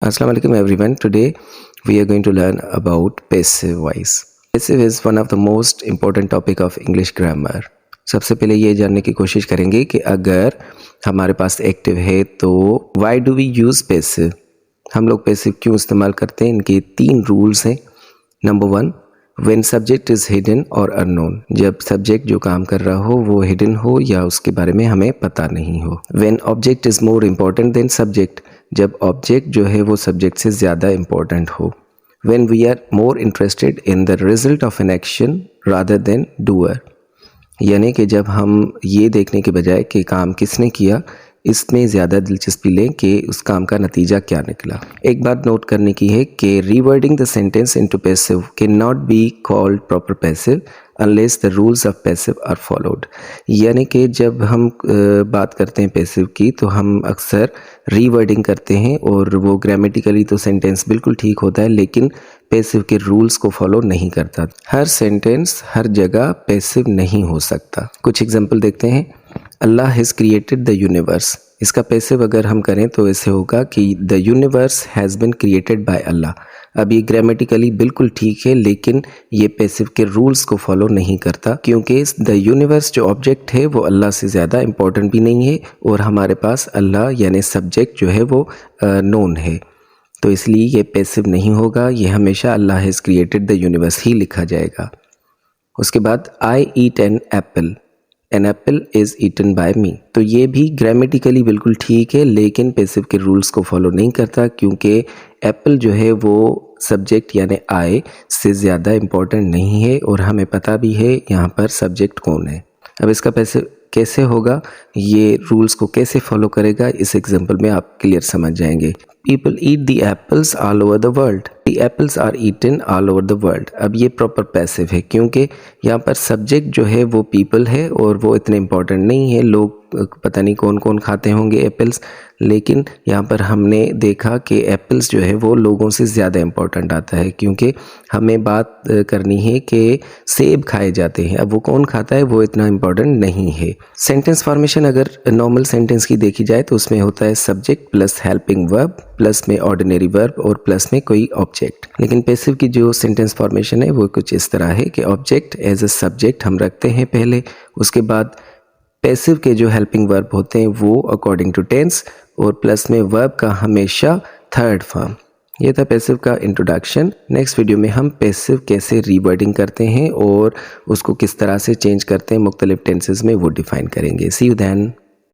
Assalamu alaikum everyone. Today we are going to learn about passive voice. Passive is one of the most important topic of English grammar. सबसे पहले ये जानने की कोशिश करेंगे कि अगर हमारे पास एक्टिव है तो why do we use passive? हम लोग passive क्यों इस्तेमाल करते हैं? इनके 3 रूल्स हैं. Number 1, when subject is hidden or unknown, जब सब्जेक्ट जो काम कर रहा हो वो हिडन हो या उसके बारे में हमें पता नहीं हो. when object is more important than subject, जब ऑब्जेक्ट जो है वो सब्जेक्ट से ज़्यादा इम्पोर्टेंट हो. when we are more interested in the result of an action rather than doer, यानी कि जब हम ये देखने के बजाय कि काम किसने किया इसमें ज़्यादा दिलचस्पी लें कि उस काम का नतीजा क्या निकला. एक बात नोट करने की है कि rewording the sentence into passive can not be called proper passive unless the rules of passive are followed. यानी कि जब हम बात करते हैं पैसिव की तो हम अक्सर रीवर्डिंग करते हैं और वो ग्रामेटिकली तो सेंटेंस बिल्कुल ठीक होता है लेकिन पैसिव के रूल्स को फॉलो नहीं करता. हर सेंटेंस हर जगह पैसिव नहीं हो सकता. कुछ एग्जांपल देखते हैं. Allah has created the universe. इसका पैसिव अगर हम करें तो ऐसे होगा कि the universe has been created by Allah. अब ये ग्रामेटिकली बिल्कुल ठीक है लेकिन ये पैसिव के रूल्स को फॉलो नहीं करता क्योंकि द यूनिवर्स जो ऑब्जेक्ट है वो अल्लाह से ज़्यादा इम्पोर्टेंट भी नहीं है और हमारे पास अल्लाह यानी सब्जेक्ट जो है वो नोन है. तो इसलिए ये पैसिव नहीं होगा. ये हमेशा Allah has created the universe ही लिखा जाएगा. उसके बाद I eat an apple. An apple is eaten by me. तो ये भी ग्रामेटिकली बिल्कुल ठीक है लेकिन पैसिव के रूल्स को फॉलो नहीं करता क्योंकि एप्पल जो है वो सब्जेक्ट यानी आई से ज़्यादा इम्पोर्टेंट नहीं है और हमें पता भी है यहाँ पर सब्जेक्ट कौन है. अब इसका पैसिव कैसे होगा, ये रूल्स को कैसे फॉलो करेगा, इस एग्जांपल में आप क्लियर समझ जाएंगे. People eat the apples all over the world. The apples are eaten all over the world. अब ये प्रॉपर पैसिव है क्योंकि यहाँ पर सब्जेक्ट जो है वो पीपल है और वो इतने इम्पोर्टेंट नहीं है. लोग पता नहीं कौन कौन खाते होंगे एप्पल्स, लेकिन यहाँ पर हमने देखा कि एप्पल्स जो है वो लोगों से ज़्यादा इम्पोर्टेंट आता है क्योंकि हमें बात करनी है कि सेब खाए जाते हैं. अब वो कौन खाता है वो इतना इम्पोर्टेंट नहीं है. सेंटेंस फॉर्मेशन अगर नॉर्मल सेंटेंस की देखी जाए तो उसमें होता है subject plus helping verb plus में ऑर्डिनरी वर्ब और प्लस में कोई ऑब्जेक्ट. लेकिन पैसिव की जो सेंटेंस फॉर्मेशन है वो कुछ इस तरह है कि ऑब्जेक्ट एज अ सब्जेक्ट हम रखते हैं पहले, उसके बाद पैसिव के जो हेल्पिंग वर्ब होते हैं वो अकॉर्डिंग टू टेंस और प्लस में वर्ब का हमेशा थर्ड फॉर्म. ये था पैसिव का इंट्रोडक्शन. नेक्स्ट वीडियो में हम पैसिव कैसे रीवर्डिंग करते हैं और उसको किस तरह से चेंज करते हैं मुख्तलिफ टेंसेस में वो डिफाइन करेंगे. सी यू देन.